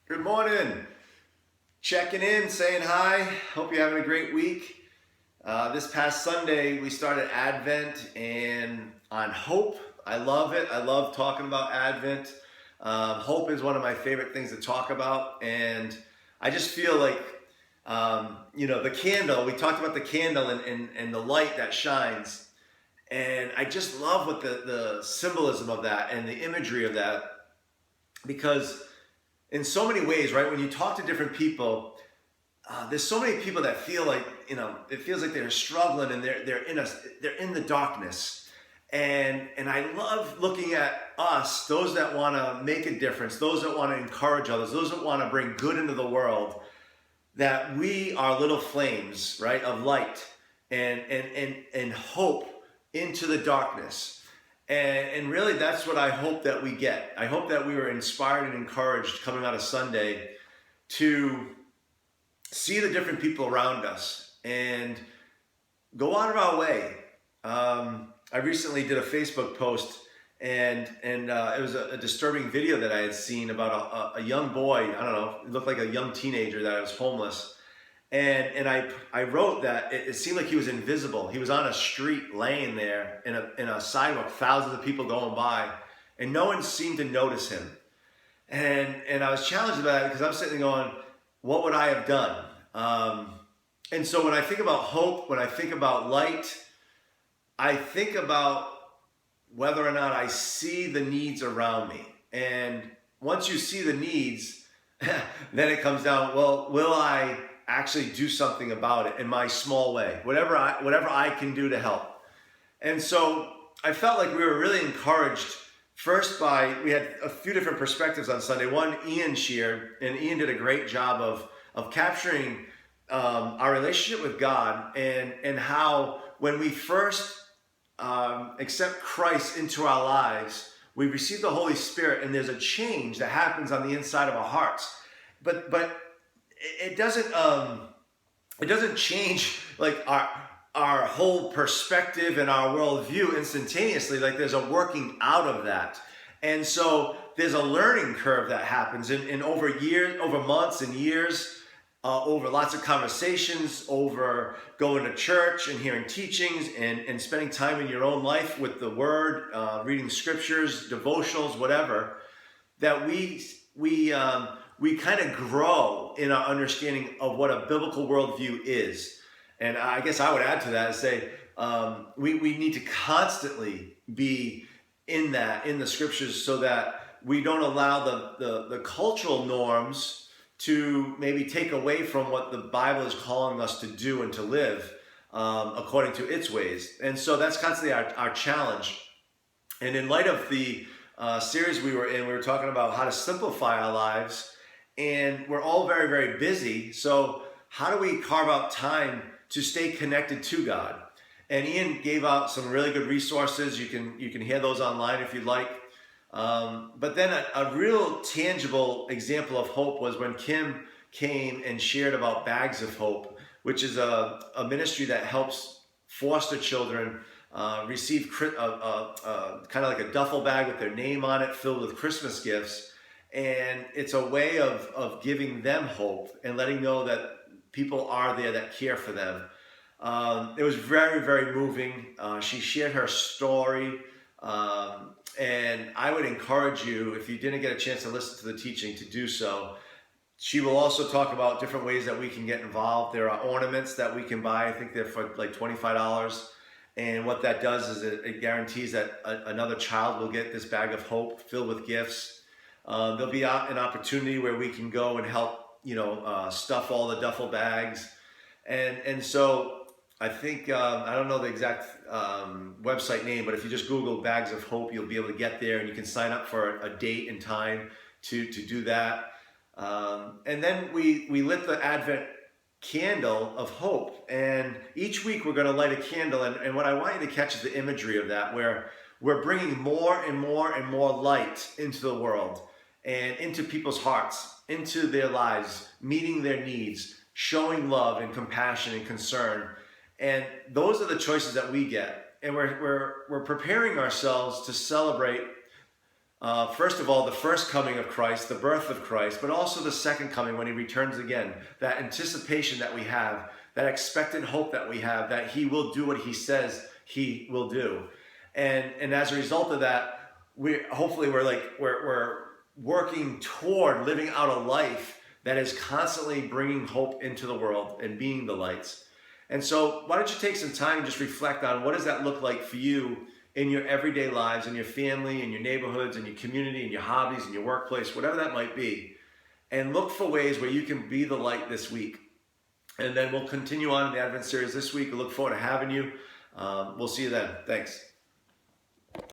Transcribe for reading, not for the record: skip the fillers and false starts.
Good morning. Checking in, saying hi. Hope you're having a great week. This past Sunday, we started Advent and on hope. I love it. I love talking about Advent. Hope is one of my favorite things to talk about. And I just feel like, the candle, we talked about the candle and the light that shines. And I just love what the symbolism of that and the imagery of that because in so many ways, right? When you talk to different people, there's so many people that feel like it feels like they're struggling and they're in the darkness, and I love looking at us, those that want to make a difference, those that want to encourage others, those that want to bring good into the world, that we are little flames, right, of light and hope into the darkness. And really, that's what I hope that we get. I hope that we were inspired and encouraged coming out of Sunday to see the different people around us and go out of our way. I recently did a Facebook post, and it was a disturbing video that I had seen about a young boy. I don't know, it looked like a young teenager that was homeless. And I wrote that it seemed like he was invisible. He was on a street laying there in a sidewalk, thousands of people going by, and no one seemed to notice him. And I was challenged by that because I'm sitting there going, what would I have done? And so when I think about hope, when I think about light, I think about whether or not I see the needs around me. And once you see the needs, then it comes down, well, will I actually do something about it in my small way, whatever I can do to help. And so I felt like we were really encouraged first we had a few different perspectives on Sunday. One, Ian shared, and Ian did a great job of capturing our relationship with God and how when we first accept Christ into our lives, we receive the Holy Spirit, and there's a change that happens on the inside of our hearts. But it doesn't change like our whole perspective and our worldview instantaneously. Like there's a working out of that, and so there's a learning curve that happens in over years, over months and years, over lots of conversations, over going to church and hearing teachings and spending time in your own life with the Word, reading scriptures, devotionals, whatever. That we kind of grow in our understanding of what a biblical worldview is. And I guess I would add to that and say we need to constantly be in the scriptures so that we don't allow the cultural norms to maybe take away from what the Bible is calling us to do and to live according to its ways. And so that's constantly our challenge. And in light of the series we were in, we were talking about how to simplify our lives. And we're all very, very busy. So how do we carve out time to stay connected to God? And Ian gave out some really good resources. You can hear those online if you'd like. But then a real tangible example of hope was when Kim came and shared about Bags of Hope, which is a ministry that helps foster children receive kind of like a duffel bag with their name on it filled with Christmas gifts. And it's a way of giving them hope and letting know that people are there that care for them. It was very, very moving. She shared her story. And I would encourage you, if you didn't get a chance to listen to the teaching, to do so. She will also talk about different ways that we can get involved. There are ornaments that we can buy. I think they're for like $25. And what that does is it guarantees that another child will get this bag of hope filled with gifts. There'll be an opportunity where we can go and help, stuff all the duffel bags. And so I think, I don't know the exact website name, but if you just Google Bags of Hope, you'll be able to get there and you can sign up for a date and time to do that. And then we lit the Advent candle of hope. And each week we're going to light a candle. And what I want you to catch is the imagery of that, where we're bringing more and more and more light into the world and into people's hearts, into their lives, meeting their needs, showing love and compassion and concern. And those are the choices that we get. And we're preparing ourselves to celebrate First of all, the first coming of Christ, the birth of Christ, but also the second coming when he returns again. That anticipation that we have, that expectant hope that we have, that he will do what he says he will do. And as a result of that, we're working toward living out a life that is constantly bringing hope into the world and being the lights. And so why don't you take some time and just reflect on what does that look like for you in your everyday lives, in your family, in your neighborhoods, in your community, in your hobbies, in your workplace, whatever that might be. And look for ways where you can be the light this week. And then we'll continue on in the Advent series this week. I look forward to having you. We'll see you then. Thanks.